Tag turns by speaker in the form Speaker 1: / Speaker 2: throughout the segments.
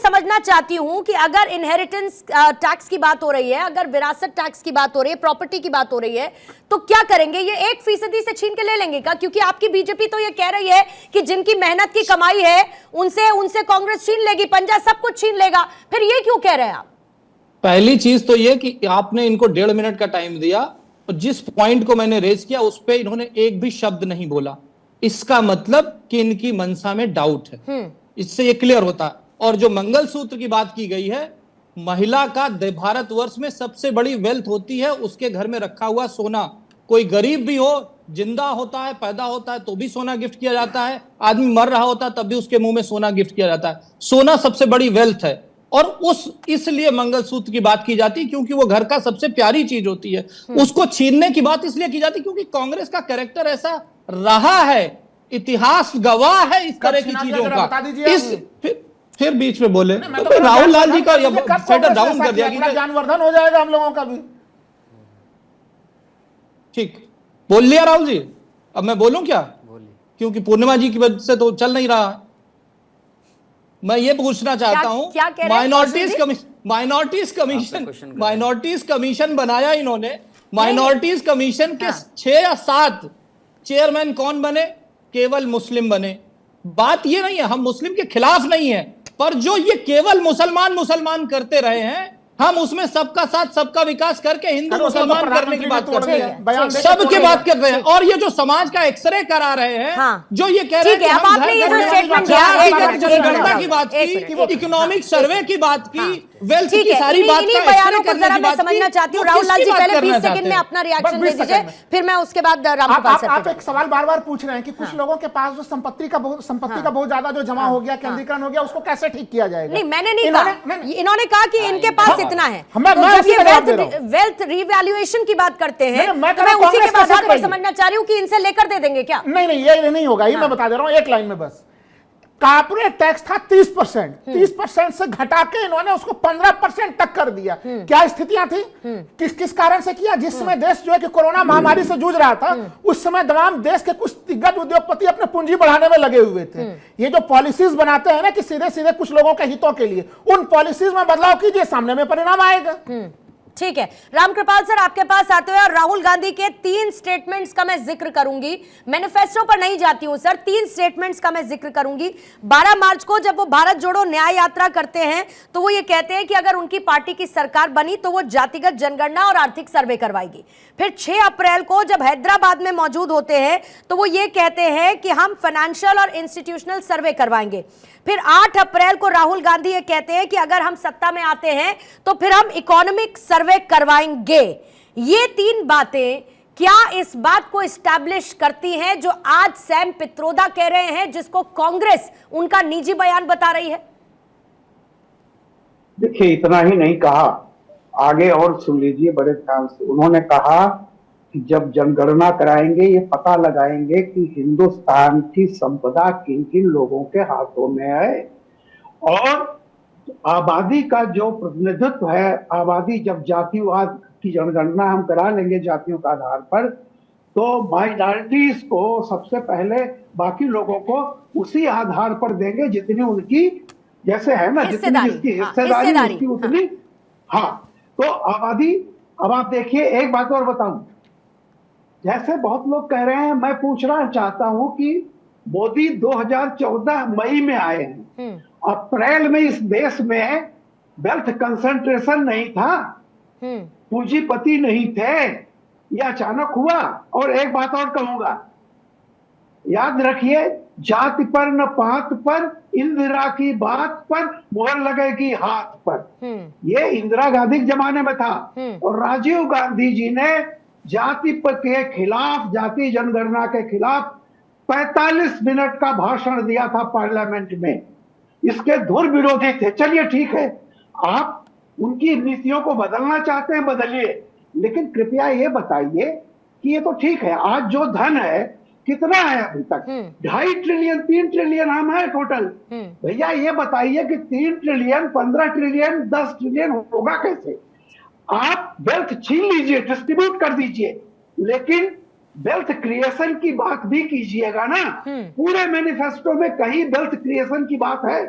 Speaker 1: समझना चाहती हूं कि अगर इनहेरिटेंस टैक्स की बात हो रही है, अगर विरासत टैक्स की बात हो रही है, प्रॉपर्टी की बात हो रही है, तो क्या करेंगे? ये 1% से छीन के ले लेंगे क्या? क्योंकि आपकी बीजेपी तो ये कह रही है कि जिनकी मेहनत की कमाई है उनसे कांग्रेस छीन लेगी, पंजा सब कुछ छीन लेगा। फिर ये क्यों कह रहे हैं आप?
Speaker 2: पहली चीज तो ये कि आपने इनको 1.5 मिनट का टाइम दिया और जिस पॉइंट को मैंने रेज किया उस पर इन्होंने एक भी शब्द नहीं बोला। इसका मतलब कि इनकी मनसा में डाउट है, इससे ये क्लियर होता है। और जो मंगलसूत्र की बात की गई है, महिला का भारतवर्ष में सबसे बड़ी वेल्थ होती है उसके घर में रखा हुआ सोना। कोई गरीब भी हो, जिंदा होता है, पैदा होता है तो भी सोना गिफ्ट किया जाता है, आदमी मर रहा होता है तब भी उसके मुंह में सोना गिफ्ट किया जाता है। सोना सबसे बड़ी वेल्थ है और इसलिए मंगलसूत्र की बात की जाती है क्योंकि वो घर का सबसे प्यारी चीज होती है। उसको छीनने की बात इसलिए की जाती है क्योंकि कांग्रेस का कैरेक्टर ऐसा रहा है, इतिहास गवाह है इस तरह की चीजों का। फिर बीच में बोले तो राहुल लाल जी का सेटल डाउन कर दिया कि
Speaker 3: ज्ञानवर्धन हो जाएगा हम लोगों का भी।
Speaker 2: ठीक बोल लिया राहुल जी, अब मैं बोलूं क्या? क्योंकि पूर्णिमा जी की वजह से तो चल नहीं रहा। मैं ये पूछना चाहता हूं, माइनॉरिटीज कमीशन बनाया इन्होंने, माइनॉरिटीज कमीशन के 6 या 7 चेयरमैन कौन बने? केवल मुस्लिम बने। बात ये नहीं है हम मुस्लिम के खिलाफ नहीं है, पर जो ये केवल मुसलमान करते रहे हैं, हम उसमें सबका साथ सबका विकास करके हिंदू मुसलमान करने की बात करते हैं, सबकी बात कर रहे हैं। और ये जो समाज का एक्सरे करा रहे हैं, जो ये कह रहे हैं जनगणना की बात की, इकोनॉमिक सर्वे की बात की, वेल्थ की सारी बात
Speaker 1: मैं समझना चाहती हूँ। राहुल लाल जी पहले 20 सेकंड में अपना रिएक्शन दे दीजिए, फिर मैं उसके बाद रामगोपाल सर।
Speaker 3: आप एक सवाल बार बार पूछ रहे हैं कि कुछ लोगों के पास जो संपत्ति का बहुत ज्यादा जो जमा हो गया, केंद्रीकरण हो गया, उसको कैसे ठीक किया जाएगा?
Speaker 1: नहीं, मैंने नहीं कहा, इन्होंने कहा कि इनके पास इतना है। वेल्थ रिवैल्यूएशन की बात करते हैं, मैं उसी के आधार पर समझना चाह रही हूं कि इनसे लेकर दे देंगे क्या?
Speaker 3: नहीं, ये नहीं होगा। ये मैं बता दे रहा हूं एक लाइन में बस। कॉर्पोरेट टैक्स था 30%, 30% से घटा के इन्होंने उसको 15% तक कर दिया। क्या स्थितियां थी? किस कारण से किया? जिस समय देश जो है कि कोरोना महामारी से जूझ रहा था, उस समय तमाम देश के कुछ दिग्गज उद्योगपति अपने पूंजी बढ़ाने में लगे हुए थे। ये जो पॉलिसीज बनाते हैं ना कि सीधे सीधे कुछ लोगों के हितों के लिए, उन पॉलिसीज में बदलाव कीजिए, सामने में परिणाम आएगा।
Speaker 1: ठीक है, रामकृपाल सर आपके पास आते हुए, और राहुल गांधी के 3 स्टेटमेंट्स का मैं जिक्र करूंगी। मैनिफेस्टो पर नहीं जाती हूं सर, 3 स्टेटमेंट्स का मैं जिक्र करूंगी। 12 मार्च को जब वो भारत जोड़ो न्याय यात्रा करते हैं तो वो ये कहते हैं कि अगर उनकी पार्टी की सरकार बनी तो वो जातिगत जनगणना और आर्थिक सर्वे करवाएगी। फिर 6 अप्रैल को जब हैदराबाद में मौजूद होते हैं तो वो ये कहते हैं कि हम फाइनेंशियल और इंस्टीट्यूशनल सर्वे करवाएंगे। फिर 8 अप्रैल को राहुल गांधी ये कहते हैं कि अगर हम सत्ता में आते हैं तो फिर हम इकोनॉमिक सर्वे करवाएंगे। ये 3 बातें क्या इस बात को एस्टैब्लिश करती हैं जो आज सैम पित्रोदा कह रहे हैं, जिसको कांग्रेस उनका निजी बयान बता रही है?
Speaker 4: देखिए, इतना ही नहीं कहा, आगे और सुन लीजिए बड़े ध्यान से। उन्होंने कहा कि जब जनगणना कराएंगे ये पता लगाएंगे कि हिंदुस्तान की संपदा किन किन लोगों के हाथों में है, और आबादी का जो प्रतिनिधित्व है, आबादी जब जातिवाद की जनगणना हम करा लेंगे जातियों के आधार पर, तो माइनॉरिटीज को सबसे पहले बाकी लोगों को उसी आधार पर देंगे जितनी उनकी, जैसे है ना, जितनी जिसकी हिस्सेदारी उसकी उतनी। हाँ, तो आबादी। अब आप देखिए, एक बात और बताऊं, जैसे बहुत लोग कह रहे हैं, मैं पूछना चाहता हूं कि मोदी 2014 मई में आए हैं, अप्रैल में इस देश में वेल्थ कंसंट्रेशन नहीं था, पूंजीपति नहीं थे, यह अचानक हुआ। और एक बात और कहूंगा, याद रखिए, जाति पर न पात पर, इंदिरा की बात पर मुहर लगेगी हाथ पर। ये इंदिरा गांधी के जमाने में था। और राजीव गांधी जी ने जाति के खिलाफ, जाति जनगणना के खिलाफ 45 मिनट का भाषण दिया था पार्लियामेंट में। इसके धुर विरोधी थे। चलिए ठीक है, आप उनकी नीतियों को बदलना चाहते हैं, बदलिए, लेकिन कृपया ये बताइए कि ये तो ठीक है, आज जो धन है कितना है अभी तक? 2.5 ट्रिलियन, 3 ट्रिलियन हम है टोटल। भैया ये बताइए कि 3 ट्रिलियन, 15 ट्रिलियन, 10 ट्रिलियन होगा कैसे? आप वेल्थ छीन लीजिए, डिस्ट्रीब्यूट कर दीजिए, लेकिन वेल्थ क्रिएशन की बात भी कीजिएगा ना। पूरे मैनिफेस्टो में कहीं वेल्थ क्रिएशन की बात है?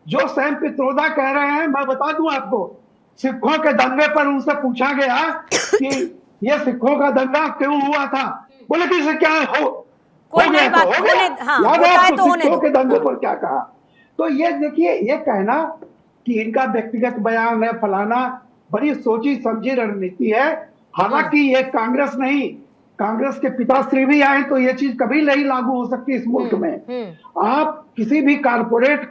Speaker 4: जो सैम पित्रोदा कह रहे हैं, मैं बता दूं आपको, सिखों के दंगे पर उनसे पूछा गया कि ये सिखों का दंगा क्यों हुआ था, बोले कि इसे क्या हो
Speaker 1: कोई नई बात
Speaker 4: हो गया।
Speaker 1: हाँ,
Speaker 4: याद
Speaker 1: होता
Speaker 4: है
Speaker 1: है
Speaker 4: आपको
Speaker 1: तो होने
Speaker 4: सिखों
Speaker 1: दो।
Speaker 4: के दंगे पर क्या कहा? तो ये देखिए, ये कहना कि इनका व्यक्तिगत बयान है फलाना, बड़ी सोची समझी रणनीति है। हालांकि ये कांग्रेस नहीं, कांग्रेस के पिताश्री भी आए तो ये चीज कभी नहीं लागू हो सकती इस मुल्क में। आप किसी भी कारपोरेट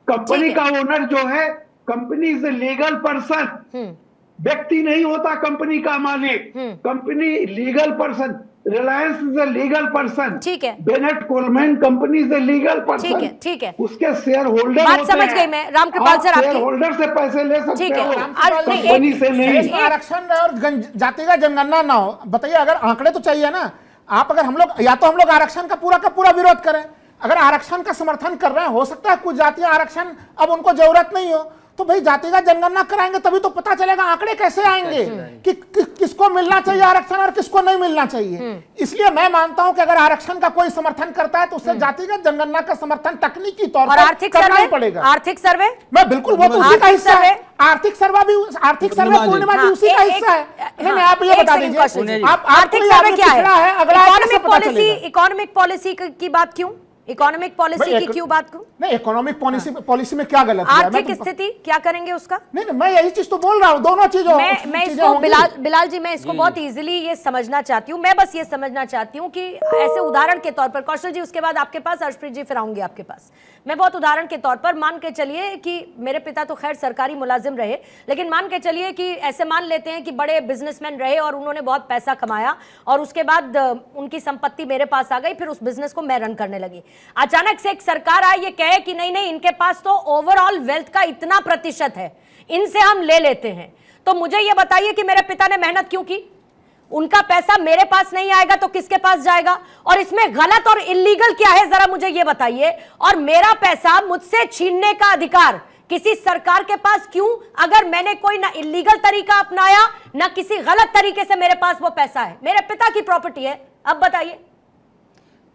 Speaker 4: कंपनी
Speaker 1: ठीक
Speaker 4: का ओनर जो है, company is a legal person, व्यक्ति नहीं होता कंपनी का मालिक, company legal person. Reliance is a legal person,
Speaker 1: ठीक है।
Speaker 4: Bennett Coleman company is a legal person,
Speaker 1: ठीक है।
Speaker 4: उसके शेयर होल्डर
Speaker 1: बात
Speaker 4: होते
Speaker 1: समझ
Speaker 4: हैं।
Speaker 1: गई मैं, रामकृपाल सर,
Speaker 4: शेयर
Speaker 1: आपकी
Speaker 4: होल्डर से पैसे ले सकते
Speaker 1: ठीक है।
Speaker 4: हो,
Speaker 1: नहीं,
Speaker 4: कंपनी से नहीं।
Speaker 3: इसमें आरक्षण और जातिगत जनगणना ना हो, बताइए, अगर आंकड़े तो चाहिए ना। आप अगर हम लोग, या तो हम लोग आरक्षण का पूरा विरोध करें, अगर आरक्षण का समर्थन कर रहे हैं, हो सकता है कुछ जातियां आरक्षण अब उनको जरूरत नहीं हो, तो भाई जातिगत जनगणना कराएंगे तभी तो पता चलेगा, आंकड़े कैसे आएंगे कि किसको मिलना चाहिए आरक्षण और किसको नहीं मिलना चाहिए। इसलिए मैं मानता हूं कि अगर आरक्षण का कोई समर्थन करता है तो उससे जातिगत जनगणना का समर्थन तकनीकी तौर
Speaker 1: और
Speaker 3: पर
Speaker 1: आर्थिक
Speaker 3: करना ही
Speaker 1: सर्वे,
Speaker 3: पड़ेगा।
Speaker 1: आर्थिक सर्वे
Speaker 3: मैं बिल्कुल, वो तो उसी का
Speaker 1: आर्थिक
Speaker 3: हिस्सा
Speaker 1: सर्वे,
Speaker 3: है। आर्थिक सर्वे पूर्णिमा जी उसी का हिस्सा है। नहीं, आप ये बता दीजिए, आप
Speaker 1: आर्थिक सर्वे क्या है?
Speaker 3: अगला कैसे पता चलेगा?
Speaker 1: इकोनॉमिक पॉलिसी की बात क्यों? इकोनॉमिक पॉलिसी की क्यों बात क्यों?
Speaker 3: नहीं, इकोनॉमिक पॉलिसी में क्या गलत है?
Speaker 1: आर्थिक स्थिति क्या करेंगे उसका?
Speaker 3: नहीं, मैं यही चीज तो बोल रहा हूँ, दोनों चीजों
Speaker 1: मैं इसको बिलाल जी, मैं इसको बहुत इजीली ये समझना चाहती हूँ। मैं बस ये समझना चाहती हूँ कि ऐसे उदाहरण के तौर पर, कौशल जी उसके बाद आपके पास, अर्शप्रीत जी फिर आऊंगी आपके पास। मैं बहुत उदाहरण के तौर पर मान के चलिए कि मेरे पिता तो खैर सरकारी मुलाजिम रहे, लेकिन मान के चलिए कि ऐसे मान लेते हैं कि बड़े बिजनेसमैन रहे और उन्होंने बहुत पैसा कमाया और उसके बाद उनकी संपत्ति मेरे पास आ गई, फिर उस बिजनेस को मैं रन करने लगी। अचानक से एक सरकार आए, ये कहे कि नहीं नहीं, इनके पास तो ओवरऑल वेल्थ का इतना प्रतिशत है, इनसे हम ले लेते हैं। तो मुझे ये बताइए कि मेरे पिता ने मेहनत क्यों की? उनका पैसा मेरे पास नहीं आएगा तो किसके पास जाएगा? और इसमें गलत और इल्लीगल क्या है, जरा मुझे ये बताइए। और मेरा पैसा मुझसे छीनने का अधिकार किसी सरकार के पास क्यों, अगर मैंने कोई ना इल्लीगल तरीका अपनाया ना किसी गलत तरीके से मेरे पास वो पैसा है, मेरे पिता की प्रॉपर्टी है। अब बताइए।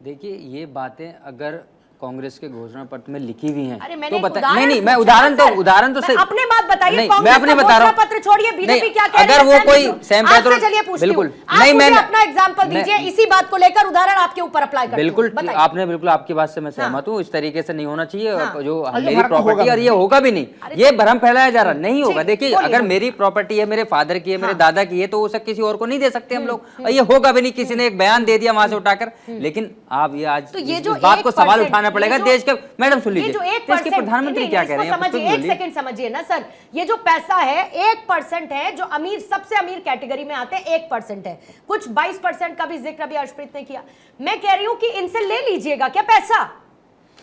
Speaker 5: देखिए, ये बातें अगर कांग्रेस के घोषणा पत्र में लिखी हुई हैं,
Speaker 1: अरे मैंने
Speaker 5: तो
Speaker 1: नहीं
Speaker 5: नहीं, मैं उदाहरण तो सही,
Speaker 1: अपने बात बताइए।
Speaker 5: नहीं,
Speaker 1: कांग्रेस
Speaker 5: मैं अपने
Speaker 1: का
Speaker 5: बता रहा
Speaker 1: घोषणा पत्र छोड़िए, बीजेपी क्या कह रही है?
Speaker 5: अगर वो कोई सैम
Speaker 1: आपसे चलिए पूछती हूं,
Speaker 5: बिल्कुल
Speaker 1: आप
Speaker 5: नहीं,
Speaker 1: मुझे
Speaker 5: मैं
Speaker 1: अपना एग्जांपल दीजिए, इसी बात को लेकर उदाहरण आपके ऊपर अप्लाई करती हूं।
Speaker 5: बिल्कुल,
Speaker 1: बताइए।
Speaker 5: आपने बिल्कुल, आपकी बात से मैं सहमत हूँ। इस तरीके से नहीं होना चाहिए, जो मेरी
Speaker 3: भरम
Speaker 5: प्रॉपर्टी,
Speaker 3: होगा
Speaker 5: और ये होगा भी नहीं, ये भ्रम फैलाया जा रहा नहीं होगा। देखिए,
Speaker 1: बोलिए।
Speaker 5: अगर मेरी प्रॉपर्टी है, मेरे फादर की है, मेरे दादा की है, तो उसे किसी और को नहीं दे सकते हम लोग, और ये होगा भी नहीं। किसी ने एक बयान दे दिया वहां से उठाकर, लेकिन आप ये आज इस बात को सवाल उठाना पड़ेगा देश के। मैडम सुन लीजिए, देश के प्रधानमंत्री क्या कह रहे हैं?
Speaker 1: समझिए, एक सेकंड समझिए ना सर, ये जो पैसा है 1% है, जो अमीर, सबसे अमीर कैटेगरी में आते हैं 1% है, कुछ 22% का भी जिक्र अभी अर्शप्रीत ने किया। मैं कह रही हूं कि इनसे ले लीजिएगा क्या पैसा?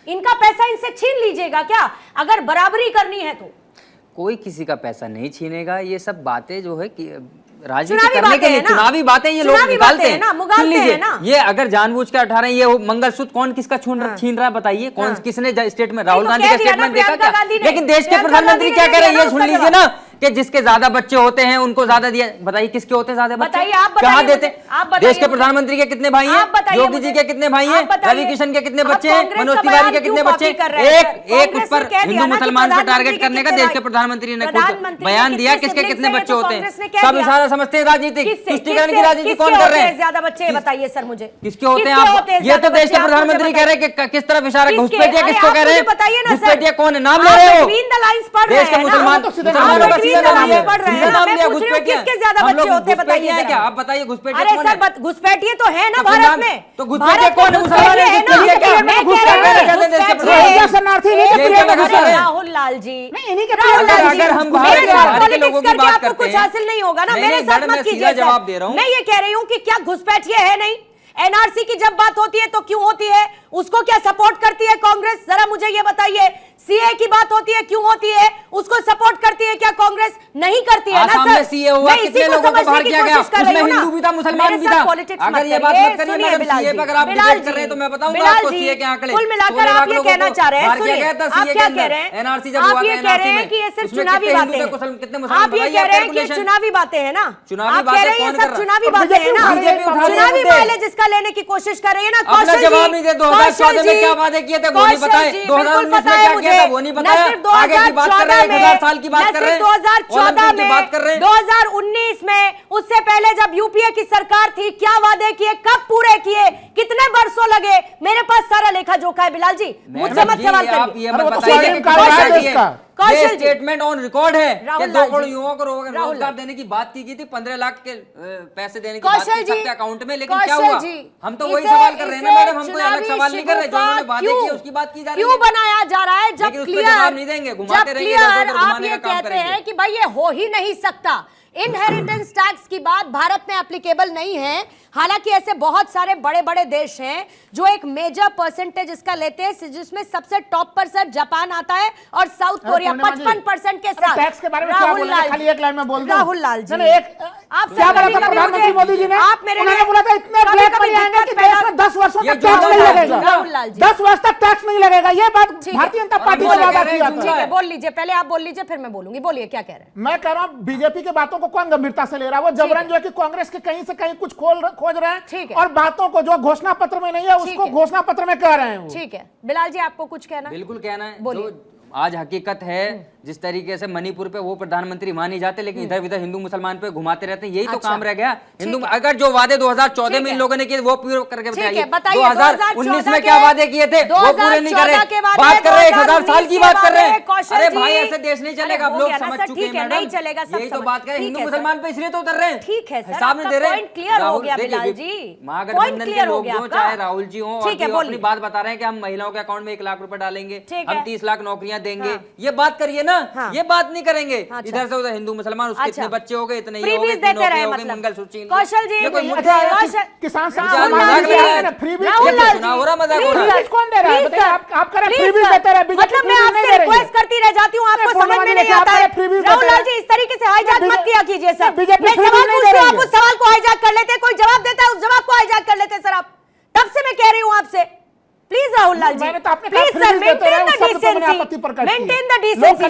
Speaker 1: इनका पैसा इनसे छीन लीजिएगा क्या, अगर बराबरी करनी है तो?
Speaker 5: कोई किसी का पैसा नहीं छीनेगा। ये सब बातें जो है कि राजनीति करने के लिए चुनावी बातें ये लोग निकालते हैं। सुन लीजिए, ये अगर जानबूझ के उठा रहे हैं, ये मंगलसूत्र कौन किसका छीन रहा है बताइए? कौन किसने स्टेट में राहुल गांधी का स्टेटमेंट देखा क्या? लेकिन देश के प्रधानमंत्री क्या कह रहे हैं ये सुन लीजिए ना, कि जिसके ज्यादा बच्चे होते हैं उनको ज्यादा दिया। बताइए किसके होते हैं ज्यादा बच्चे? कहाँ देते? देश के प्रधानमंत्री के कितने भाई हैं? योगी जी के कितने भाई हैं? रवि किशन के कितने बच्चे हैं? मनोज तिवारी के कितने बच्चे? एक उस पर हिंदू मुसलमान पर टारगेट करने का देश के प्रधानमंत्री ने खुद बयान दिया। किसके कितने बच्चे होते हैं? सब इशारा समझते हैं राजनीतिक तुष्टिकरण की राजनीति कौन कर रहे हैं?
Speaker 1: ज्यादा बच्चे बताइए सर मुझे,
Speaker 5: किसके होते हैं आप? ये तो देश के प्रधानमंत्री कह रहे हैं कि किस तरफ इशारा, घुसपैठिया किसको कह रहे हैं? घुसपैठिया कौन है? नाम ले रहे हो? देश के मुसलमानों का सीधा नाम लिया, नाम लिया घुसपैठिया।
Speaker 1: किसके ज्यादा बच्चे होते हैं बताइए
Speaker 5: क्या? आप बताइए घुसपैठिया
Speaker 1: अरे
Speaker 5: कौन है?
Speaker 1: सर घुसपैठिए तो है ना भारत में,
Speaker 5: तो घुसपैठिया कौन है? मुसलमान है क्या?
Speaker 1: राहुल लाल जी,
Speaker 5: अगर हम बाहर के लोगों की बात करते
Speaker 1: कुछ
Speaker 5: हैं,
Speaker 1: हासिल नहीं होगा ना, मेरे साथ मत कीजिए।
Speaker 5: जवाब दे रहा हूं,
Speaker 1: मैं ये कह रही हूँ कि क्या घुसपैठिए है नहीं? एनआरसी की जब बात होती है तो क्यों होती है? उसको क्या सपोर्ट करती है कांग्रेस? जरा मुझे ये बताइए। सीए की बात होती है, क्यों होती है? उसको सपोर्ट करती है क्या कांग्रेस? नहीं करती है ना सर।
Speaker 5: सीए हुआ, कितने लोगों को बाहर किया गया? उसमें हिंदू भी था, मुसलमान भी था। अगर ये बात मत करिए मैडम, सीए पे अगर आप डिबेट कर रहे हैं तो मैं बताऊंगा आपको सीए के आंकड़े।
Speaker 1: कुल मिलाकर आप ये कहना चाह रहे हैं, आप क्या कह रहे हैं?
Speaker 5: एनआरसी जब
Speaker 1: आप
Speaker 5: हुआ था,
Speaker 1: ये कह रहे हैं कि ये सिर्फ चुनावी बातें हैं।
Speaker 5: कितने मुसलमान?
Speaker 1: आप ये कह रहे हैं कि ये चुनावी बातें हैं ना?
Speaker 5: चुनावी
Speaker 1: आप कह रहे हैं ये सब चुनावी बातें हैं ना? चुनावी माइलेज जिसका लेने की कोशिश कर रही है ना।
Speaker 5: अपना जवाब नहीं दे, 2014 में क्या वादे किए थे वो नहीं बताए, 2019 में क्या किया था वो नहीं बताया, आगे की बात कर रहे हैं, 1000 साल की बात कर रहे हैं,
Speaker 1: 2014 में,
Speaker 5: बात कर रहे हैं,
Speaker 1: 2019 में, उससे पहले जब यूपीए की सरकार थी, क्या वादे किए, कब पूरे किए, कितने बरसों लगे, मेरे पास सारा लेखा जोखा है बिलाल जी, मुझसे मत सवाल करिए।
Speaker 5: कौशल जी, स्टेटमेंट ऑन रिकॉर्ड है कि 2 करोड़ युवाओं को रोजगार देने की बात की गई थी, 15 लाख के पैसे देने की बात की सबके अकाउंट में, लेकिन क्या हुआ? हम तो वही सवाल कर रहे हैं ना मैडम, हम कोई अलग सवाल नहीं कर रहे, जो उन्होंने वादे किए उसकी बात की जा रही है।
Speaker 1: क्यों बनाया जा रहा है जब क्लियर
Speaker 5: नहीं देंगे, घुमाते रहेंगे,
Speaker 1: आप ये कहते हैं कि भाई ये हो ही नहीं सकता, इनहेरिटेंस टैक्स की बात भारत में एप्लीकेबल नहीं है, हालांकि ऐसे बहुत सारे बड़े बड़े देश हैं जो एक मेजर परसेंटेज इसका लेते हैं, जिसमें सबसे टॉप पर सर जापान आता है और साउथ कोरिया 55% के साथ।
Speaker 3: टैक्स के बारे में क्या बोलना है, खाली एक लाइन में बोल दो।
Speaker 1: राहुल लाल जी,
Speaker 3: आप क्या बोला था प्रधानमंत्री मोदी जी ने?
Speaker 1: आप मेरे
Speaker 3: उन्होंने बोला था इतने ब्लैक मनी आएंगे कि देश में 10 वर्षों तक टैक्स नहीं लगेगा।
Speaker 1: राहुल लाल जी,
Speaker 3: 10 वर्ष तक टैक्स नहीं लगेगा, ये बात भारतीय जनता पार्टी ने वादा किया था।
Speaker 1: ठीक है, बोल लीजिए, पहले आप बोल लीजिए फिर मैं बोलूंगी, बोलिए क्या कह रहे हैं।
Speaker 3: मैं कह रहा हूं बीजेपी की बातों को कौन गंभीरता से ले रहा है, वो जबरन जो है कि कांग्रेस के कहीं से कहीं कुछ खोज रहे हैं और बातों को जो घोषणा पत्र में नहीं है उसको घोषणा पत्र में कह रहे हैं।
Speaker 1: ठीक है बिलाल जी, आपको कुछ कहना है?
Speaker 5: बिल्कुल कहना है, जो आज हकीकत है, जिस तरीके से मणिपुर पे वो प्रधानमंत्री वहां नहीं जाते, लेकिन इधर उधर हिंदू मुसलमान पे घुमाते रहते हैं, यही तो काम रह गया। हिंदू अगर जो वादे 2014 में इन लोगों ने किए वो पूरे करके बताइए, 2019 में क्या वादे किए थे वो पूरे नहीं कर रहे, बात कर रहे हैं 1000 साल की बात कर रहे हैं। अरे भाई ऐसे देश नहीं चलेगा, आप लोग समझ चुके हैं मैडम, यही तो बात करें, हिंदू मुसलमान पे इसलिए तो उतर रहे हैं,
Speaker 1: ठीक है
Speaker 5: हिसाब नहीं दे रहे।
Speaker 1: क्लियर हो गया बिलाल जी,
Speaker 5: महागठबंधन के लोग जो चाहे राहुल जी हों, अपनी बात बता रहे हैं कि हम महिलाओं के अकाउंट में 1 लाख रुपए डालेंगे, हम 30 लाख नौकरियां देंगे, ये बात करिए ना, ये बात नहीं करेंगे। इधर से उधर हिंदू मुसलमान, उसके इतने बच्चे हो गए, इतने ये हो गए, देते रहे मतलब
Speaker 1: मंगलसूत्र। कौशल जी,
Speaker 3: किसान
Speaker 1: चुनाव हो रहा, मजाक हो रहा है, कौन दे रहा है? आप कह रहे हैं फ्रीबीज देते रहे, मतलब मैं आपसे रिक्वेस्ट करती रह जाती हूं, आपको समझ में नहीं आता है। राहुल लाल जी, इस तरीके से हाईजैक मत किया कीजिए सर, मैं सवाल पूछ रही हूं, आप उस सवाल को हाईजैक कर लेते, कोई जवाब देता है उस जवाब को हाईजैक कर लेते सर, आप तब से मैं कह रही हूं आपसे, please Rahul Lal ji, please sir, maintain the decency, maintain the decency.